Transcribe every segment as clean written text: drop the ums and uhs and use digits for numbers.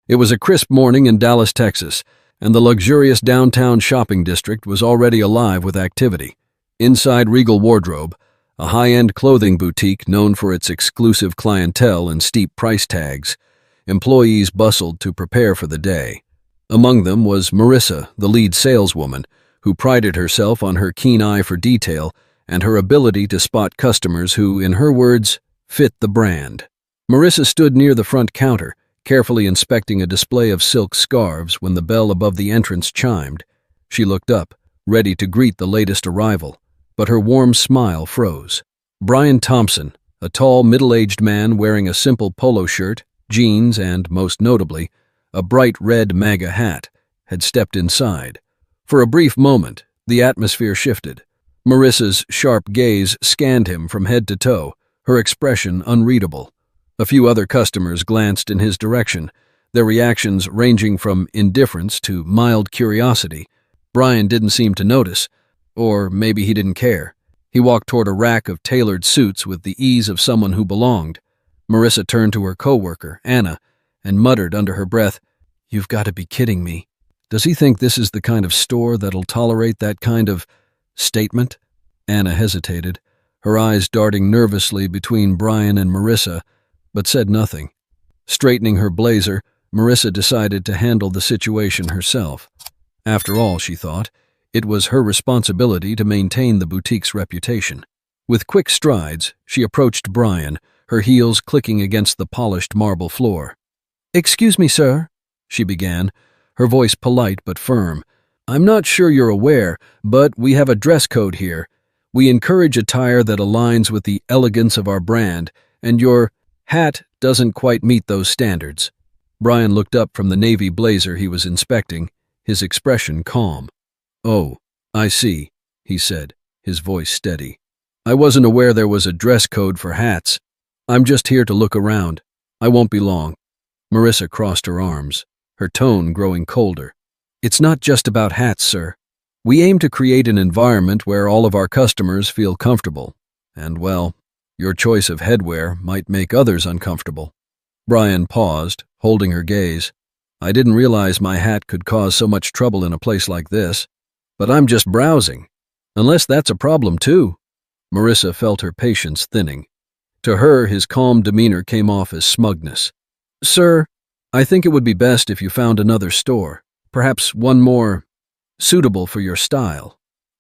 It was a crisp morning in Dallas, Texas, and the luxurious downtown shopping district was already alive with activity. Inside Regal Wardrobe, a high-end clothing boutique known for its exclusive clientele and steep price tags, employees bustled to prepare for the day. Among them was Marissa, the lead saleswoman, who prided herself on her keen eye for detail and her ability to spot customers who, in her words, fit the brand. Marissa stood near the front counter, carefully inspecting a display of silk scarves when the bell above the entrance chimed. She looked up, ready to greet the latest arrival, but her warm smile froze. Brian Thompson, a tall, middle-aged man wearing a simple polo shirt, jeans, and, most notably, a bright red MAGA hat, had stepped inside. For a brief moment, the atmosphere shifted. Marissa's sharp gaze scanned him from head to toe, her expression unreadable. A few other customers glanced in his direction, their reactions ranging from indifference to mild curiosity. Brian didn't seem to notice, or maybe he didn't care. He walked toward a rack of tailored suits with the ease of someone who belonged. Marissa turned to her coworker, Anna, and muttered under her breath, "You've got to be kidding me. Does he think this is the kind of store that'll tolerate that kind of statement?" Anna hesitated, her eyes darting nervously between Brian and Marissa, but said nothing. Straightening her blazer, Marissa decided to handle the situation herself. After all, she thought, it was her responsibility to maintain the boutique's reputation. With quick strides, she approached Brian, her heels clicking against the polished marble floor. "Excuse me, sir," she began, her voice polite but firm. "I'm not sure you're aware, but we have a dress code here. We encourage attire that aligns with the elegance of our brand, and your hat doesn't quite meet those standards." Brian looked up from the navy blazer he was inspecting, his expression calm. "Oh, I see," he said, his voice steady. "I wasn't aware there was a dress code for hats. I'm just here to look around. I won't be long." Marissa crossed her arms, her tone growing colder. "It's not just about hats, sir. We aim to create an environment where all of our customers feel comfortable, and, well, your choice of headwear might make others uncomfortable." Brian paused, holding her gaze. "I didn't realize my hat could cause so much trouble in a place like this. But I'm just browsing. Unless that's a problem too." Marissa felt her patience thinning. To her, his calm demeanor came off as smugness. "Sir, I think it would be best if you found another store, perhaps one more suitable for your style."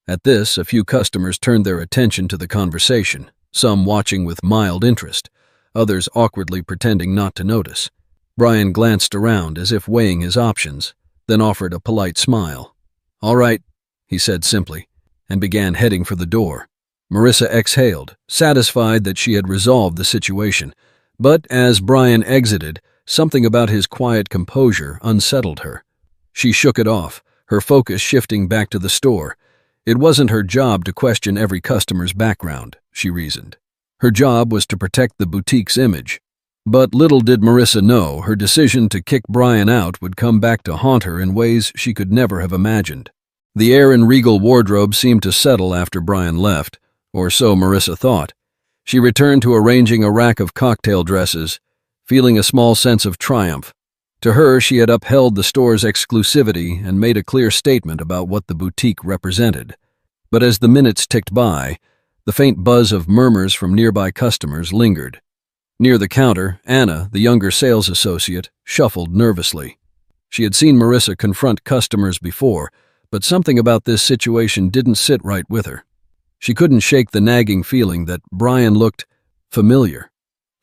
At this, a few customers turned their attention to the conversation, some watching with mild interest, others awkwardly pretending not to notice. Brian glanced around as if weighing his options, then offered a polite smile. "All right," he said simply, and began heading for the door. Marissa exhaled, satisfied that she had resolved the situation, but as Brian exited, something about his quiet composure unsettled her. She shook it off, her focus shifting back to the store. It wasn't her job to question every customer's background, she reasoned. Her job was to protect the boutique's image. But little did Marissa know her decision to kick Brian out would come back to haunt her in ways she could never have imagined. The air in Regal Wardrobe seemed to settle after Brian left, or so Marissa thought. She returned to arranging a rack of cocktail dresses, feeling a small sense of triumph. To her, she had upheld the store's exclusivity and made a clear statement about what the boutique represented. But as the minutes ticked by, the faint buzz of murmurs from nearby customers lingered. Near the counter, Anna, the younger sales associate, shuffled nervously. She had seen Marissa confront customers before, but something about this situation didn't sit right with her. She couldn't shake the nagging feeling that Brian looked familiar.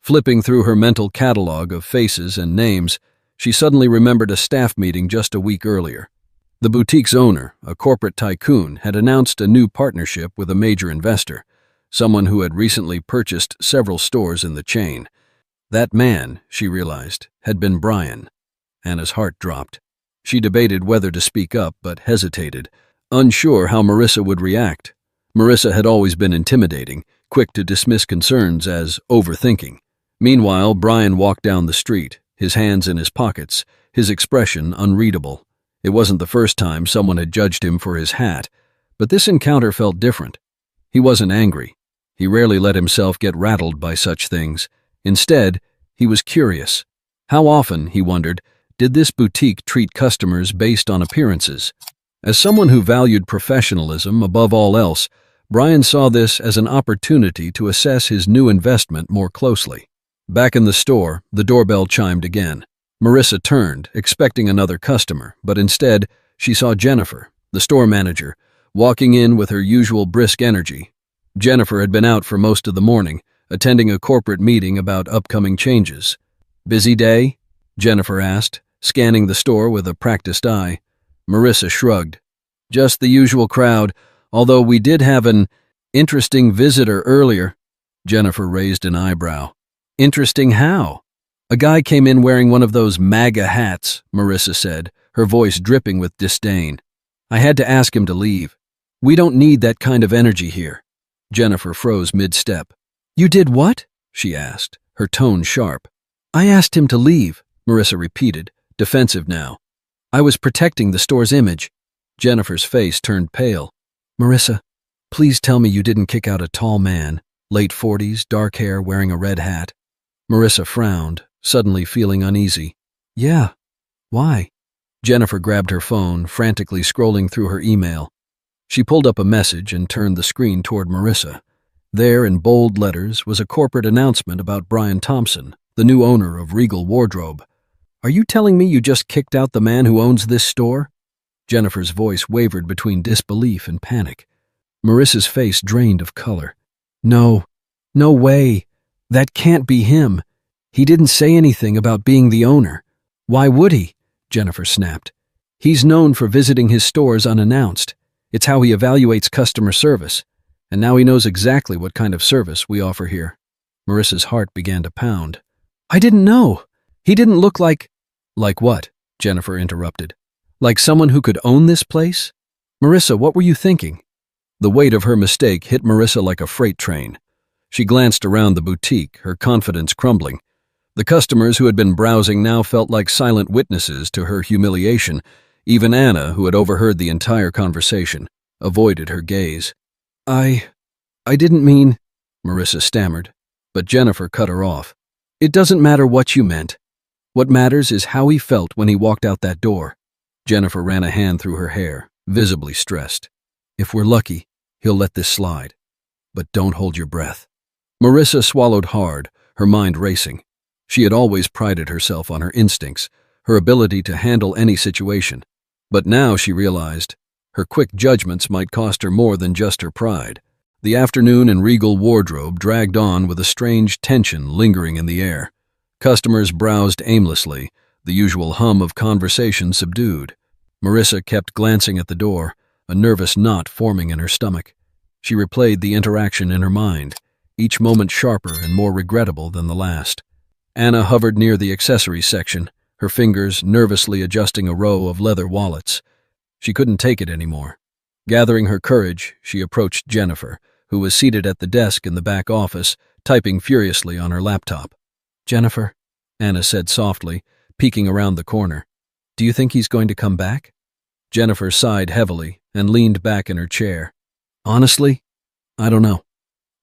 Flipping through her mental catalog of faces and names, she suddenly remembered a staff meeting just a week earlier. The boutique's owner, a corporate tycoon, had announced a new partnership with a major investor, someone who had recently purchased several stores in the chain. That man, she realized, had been Brian. Anna's heart dropped. She debated whether to speak up, but hesitated, unsure how Marissa would react. Marissa had always been intimidating, quick to dismiss concerns as overthinking. Meanwhile, Brian walked down the street, his hands in his pockets, his expression unreadable. It wasn't the first time someone had judged him for his hat, but this encounter felt different. He wasn't angry. He rarely let himself get rattled by such things. Instead, he was curious. How often, he wondered, Did this boutique treat customers based on appearances? As someone who valued professionalism above all else, Brian saw this as an opportunity to assess his new investment more closely. Back in the store, the doorbell chimed again. Marissa turned, expecting another customer, but instead, she saw Jennifer, the store manager, walking in with her usual brisk energy. Jennifer had been out for most of the morning, attending a corporate meeting about upcoming changes. "Busy day?" Jennifer asked, scanning the store with a practiced eye. Marissa shrugged. "Just the usual crowd, although we did have an interesting visitor earlier." Jennifer raised an eyebrow. "Interesting how?" "A guy came in wearing one of those MAGA hats," Marissa said, her voice dripping with disdain. "I had to ask him to leave. We don't need that kind of energy here." Jennifer froze mid-step. "You did what?" she asked, her tone sharp. "I asked him to leave," Marissa repeated, defensive now. "I was protecting the store's image." Jennifer's face turned pale. "Marissa, please tell me you didn't kick out a tall man, late 40s, dark hair, wearing a red hat." Marissa frowned, suddenly feeling uneasy. "Yeah. Why?" Jennifer grabbed her phone, frantically scrolling through her email. She pulled up a message and turned the screen toward Marissa. There, in bold letters, was a corporate announcement about Brian Thompson, the new owner of Regal Wardrobe. "Are you telling me you just kicked out the man who owns this store?" Jennifer's voice wavered between disbelief and panic. Marissa's face drained of color. "No. No way. That can't be him. He didn't say anything about being the owner." "Why would he?" Jennifer snapped. "He's known for visiting his stores unannounced. It's how he evaluates customer service. And now he knows exactly what kind of service we offer here." Marissa's heart began to pound. "I didn't know. He didn't look like—" "Like what?" Jennifer interrupted. "Like someone who could own this place? Marissa, what were you thinking?" The weight of her mistake hit Marissa like a freight train. She glanced around the boutique, her confidence crumbling. The customers who had been browsing now felt like silent witnesses to her humiliation. Even Anna, who had overheard the entire conversation, avoided her gaze. I didn't mean," Marissa stammered, but Jennifer cut her off. "It doesn't matter what you meant. What matters is how he felt when he walked out that door." Jennifer ran a hand through her hair, visibly stressed. "If we're lucky, he'll let this slide. But don't hold your breath." Marissa swallowed hard, her mind racing. She had always prided herself on her instincts, her ability to handle any situation. But now she realized her quick judgments might cost her more than just her pride. The afternoon in Regal Wardrobe dragged on with a strange tension lingering in the air. Customers browsed aimlessly, the usual hum of conversation subdued. Marissa kept glancing at the door, a nervous knot forming in her stomach. She replayed the interaction in her mind, each moment sharper and more regrettable than the last. Anna hovered near the accessories section, her fingers nervously adjusting a row of leather wallets. She couldn't take it anymore. Gathering her courage, she approached Jennifer, who was seated at the desk in the back office, typing furiously on her laptop. "Jennifer," Anna said softly, peeking around the corner, "do you think he's going to come back?" Jennifer sighed heavily and leaned back in her chair. "Honestly, I don't know.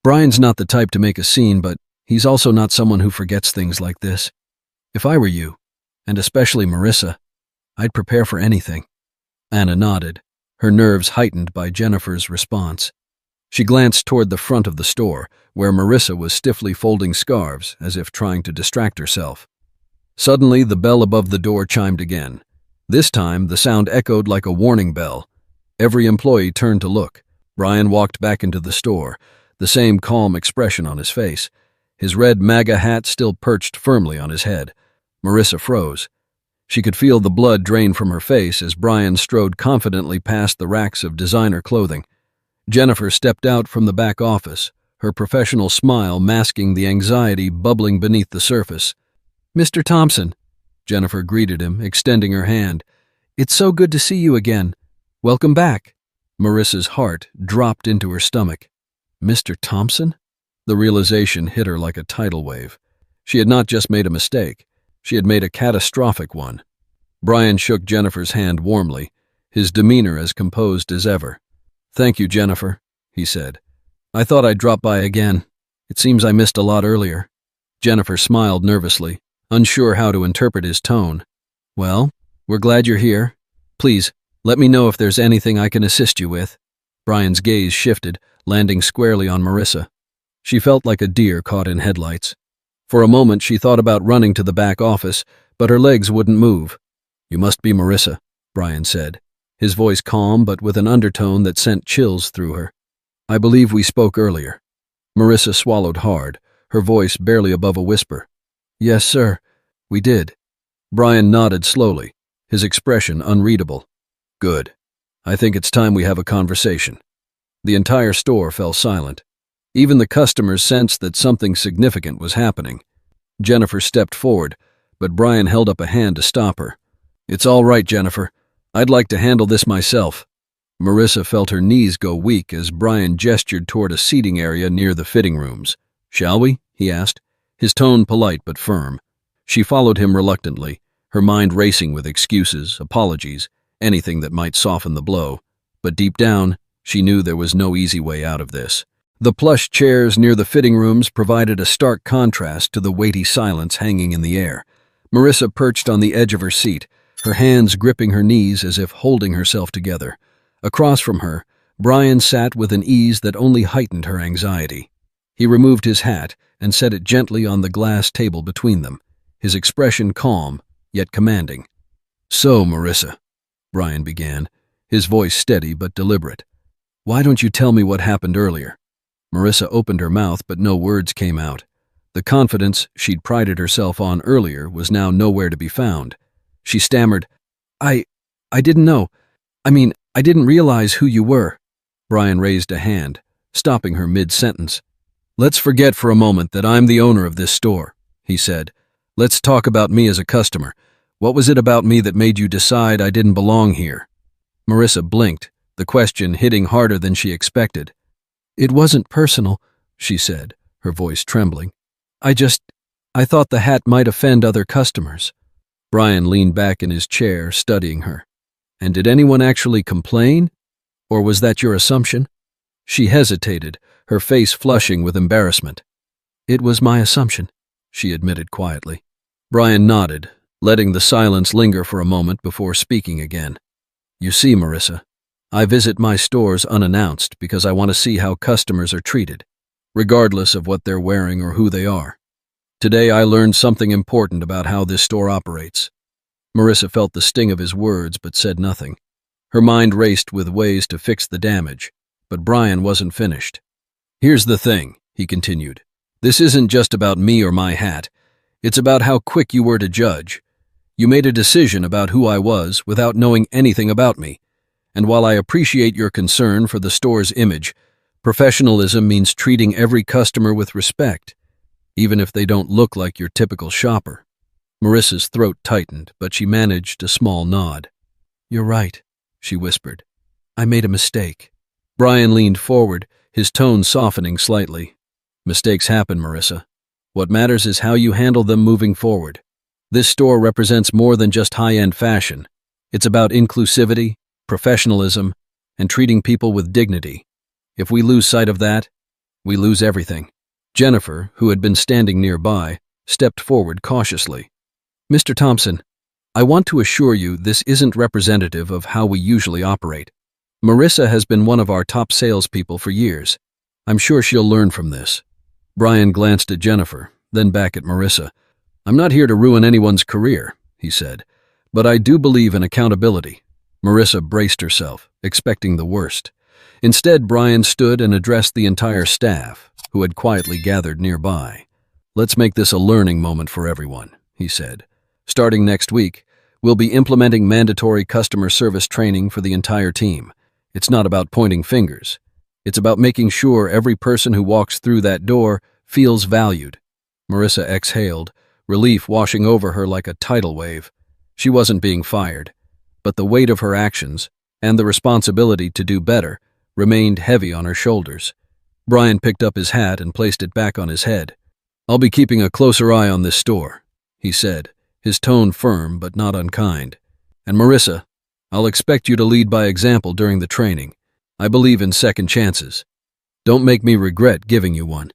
Brian's not the type to make a scene, but he's also not someone who forgets things like this. If I were you, and especially Marissa, I'd prepare for anything." Anna nodded, her nerves heightened by Jennifer's response. She glanced toward the front of the store, where Marissa was stiffly folding scarves, as if trying to distract herself. Suddenly, the bell above the door chimed again. This time, the sound echoed like a warning bell. Every employee turned to look. Brian walked back into the store, the same calm expression on his face, his red MAGA hat still perched firmly on his head. Marissa froze. She could feel the blood drain from her face as Brian strode confidently past the racks of designer clothing. Jennifer stepped out from the back office, her professional smile masking the anxiety bubbling beneath the surface. "Mr. Thompson," Jennifer greeted him, extending her hand. "It's so good to see you again. Welcome back." Marissa's heart dropped into her stomach. "Mr. Thompson?" The realization hit her like a tidal wave. She had not just made a mistake. She had made a catastrophic one. Brian shook Jennifer's hand warmly, his demeanor as composed as ever. "Thank you, Jennifer," he said. "I thought I'd drop by again. It seems I missed a lot earlier." Jennifer smiled nervously, unsure how to interpret his tone. Well, we're glad you're here. Please, let me know if there's anything I can assist you with. Brian's gaze shifted, landing squarely on Marissa. She felt like a deer caught in headlights. For a moment, she thought about running to the back office, but her legs wouldn't move. You must be Marissa, Brian said, his voice calm but with an undertone that sent chills through her. I believe we spoke earlier. Marissa swallowed hard, her voice barely above a whisper. Yes, sir, we did. Brian nodded slowly, his expression unreadable. Good. I think it's time we have a conversation. The entire store fell silent. Even the customers sensed that something significant was happening. Jennifer stepped forward, but Brian held up a hand to stop her. It's all right, Jennifer. I'd like to handle this myself. Marissa felt her knees go weak as Brian gestured toward a seating area near the fitting rooms. Shall we? He asked, his tone polite but firm. She followed him reluctantly, her mind racing with excuses, apologies, anything that might soften the blow. But deep down, she knew there was no easy way out of this. The plush chairs near the fitting rooms provided a stark contrast to the weighty silence hanging in the air. Marissa perched on the edge of her seat, her hands gripping her knees as if holding herself together. Across from her, Brian sat with an ease that only heightened her anxiety. He removed his hat and set it gently on the glass table between them, his expression calm, yet commanding. So, Marissa, Brian began, his voice steady but deliberate. Why don't you tell me what happened earlier? Marissa opened her mouth, but no words came out. The confidence she'd prided herself on earlier was now nowhere to be found. She stammered, I didn't know. I didn't realize who you were. Brian raised a hand, stopping her mid-sentence. Let's forget for a moment that I'm the owner of this store, he said. Let's talk about me as a customer. What was it about me that made you decide I didn't belong here? Marissa blinked, the question hitting harder than she expected. It wasn't personal, she said, her voice trembling. I thought the hat might offend other customers. Brian leaned back in his chair, studying her. And did anyone actually complain? Or was that your assumption? She hesitated, her face flushing with embarrassment. It was my assumption, she admitted quietly. Brian nodded, letting the silence linger for a moment before speaking again. You see, Marissa, I visit my stores unannounced because I want to see how customers are treated, regardless of what they're wearing or who they are. Today I learned something important about how this store operates. Marissa felt the sting of his words but said nothing. Her mind raced with ways to fix the damage, but Brian wasn't finished. Here's the thing, he continued. This isn't just about me or my hat. It's about how quick you were to judge. You made a decision about who I was without knowing anything about me. And while I appreciate your concern for the store's image, professionalism means treating every customer with respect, even if they don't look like your typical shopper. Marissa's throat tightened, but she managed a small nod. You're right, she whispered. I made a mistake. Brian leaned forward, his tone softening slightly. Mistakes happen, Marissa. What matters is how you handle them moving forward. This store represents more than just high-end fashion. It's about inclusivity, professionalism, and treating people with dignity. If we lose sight of that, we lose everything. Jennifer, who had been standing nearby, stepped forward cautiously. Mr. Thompson, I want to assure you this isn't representative of how we usually operate. Marissa has been one of our top salespeople for years. I'm sure she'll learn from this. Brian glanced at Jennifer, then back at Marissa. I'm not here to ruin anyone's career, he said, but I do believe in accountability. Marissa braced herself, expecting the worst. Instead, Brian stood and addressed the entire staff, who had quietly gathered nearby. Let's make this a learning moment for everyone, he said. Starting next week, we'll be implementing mandatory customer service training for the entire team. It's not about pointing fingers. It's about making sure every person who walks through that door feels valued. Marissa exhaled, relief washing over her like a tidal wave. She wasn't being fired, but the weight of her actions, and the responsibility to do better, remained heavy on her shoulders. Brian picked up his hat and placed it back on his head. I'll be keeping a closer eye on this store, he said, his tone firm but not unkind. And Marissa, I'll expect you to lead by example during the training. I believe in second chances. Don't make me regret giving you one.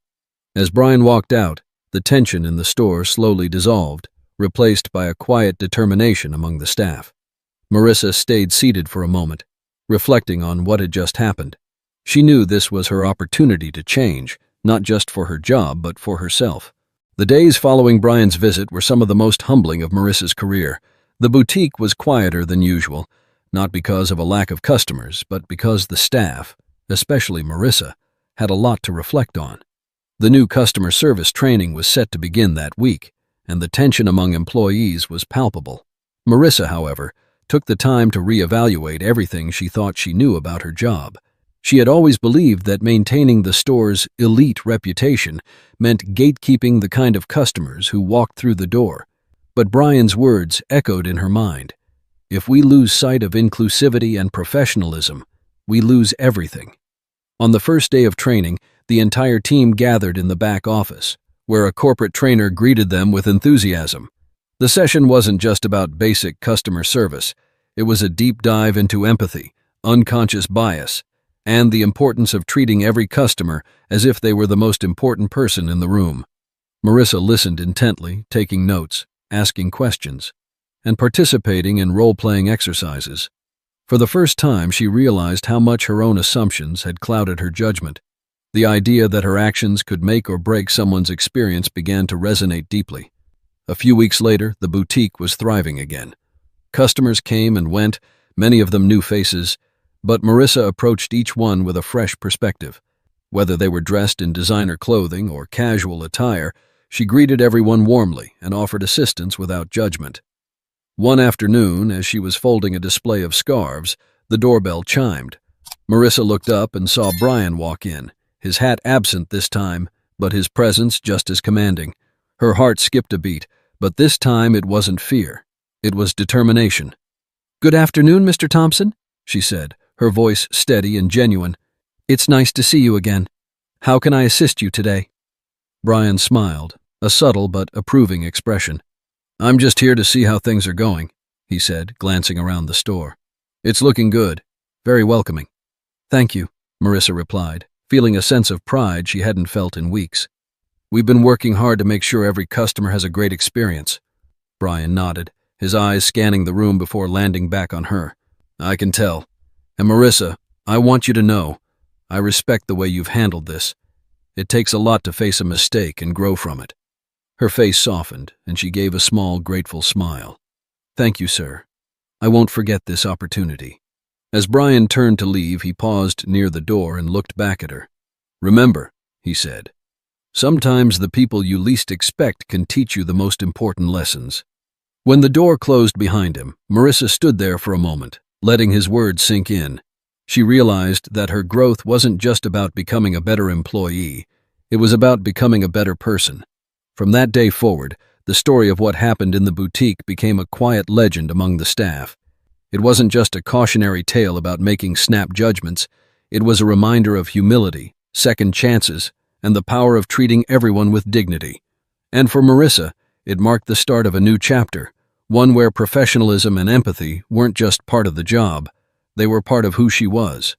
As Brian walked out, the tension in the store slowly dissolved, replaced by a quiet determination among the staff. Marissa stayed seated for a moment, reflecting on what had just happened. She knew this was her opportunity to change, not just for her job, but for herself. The days following Brian's visit were some of the most humbling of Marissa's career. The boutique was quieter than usual, not because of a lack of customers, but because the staff, especially Marissa, had a lot to reflect on. The new customer service training was set to begin that week, and the tension among employees was palpable. Marissa, however, took the time to reevaluate everything she thought she knew about her job. She had always believed that maintaining the store's elite reputation meant gatekeeping the kind of customers who walked through the door. But Brian's words echoed in her mind. If we lose sight of inclusivity and professionalism, we lose everything. On the first day of training, the entire team gathered in the back office, where a corporate trainer greeted them with enthusiasm. The session wasn't just about basic customer service. It was a deep dive into empathy, unconscious bias, and the importance of treating every customer as if they were the most important person in the room. Marissa listened intently, taking notes, asking questions, and participating in role-playing exercises. For the first time, she realized how much her own assumptions had clouded her judgment. The idea that her actions could make or break someone's experience began to resonate deeply. A few weeks later, the boutique was thriving again. Customers came and went, many of them new faces, but Marissa approached each one with a fresh perspective. Whether they were dressed in designer clothing or casual attire, she greeted everyone warmly and offered assistance without judgment. One afternoon, as she was folding a display of scarves, the doorbell chimed. Marissa looked up and saw Brian walk in, his hat absent this time, but his presence just as commanding. Her heart skipped a beat, but this time it wasn't fear. It was determination. "Good afternoon, Mr. Thompson," she said, her voice steady and genuine. "It's nice to see you again. How can I assist you today?" Brian smiled, a subtle but approving expression. "I'm just here to see how things are going," he said, glancing around the store. "It's looking good, very welcoming." "Thank you," Marissa replied, feeling a sense of pride she hadn't felt in weeks. "We've been working hard to make sure every customer has a great experience." Brian nodded, his eyes scanning the room before landing back on her. "I can tell. And Marissa, I want you to know, I respect the way you've handled this. It takes a lot to face a mistake and grow from it." Her face softened, and she gave a small, grateful smile. "Thank you, sir. I won't forget this opportunity." As Brian turned to leave, he paused near the door and looked back at her. "Remember," he said, "sometimes the people you least expect can teach you the most important lessons." When the door closed behind him, Marissa stood there for a moment, letting his words sink in. She realized that her growth wasn't just about becoming a better employee, it was about becoming a better person. From that day forward, the story of what happened in the boutique became a quiet legend among the staff. It wasn't just a cautionary tale about making snap judgments, it was a reminder of humility, second chances, and the power of treating everyone with dignity. And for Marissa, it marked the start of a new chapter, one where professionalism and empathy weren't just part of the job, they were part of who she was.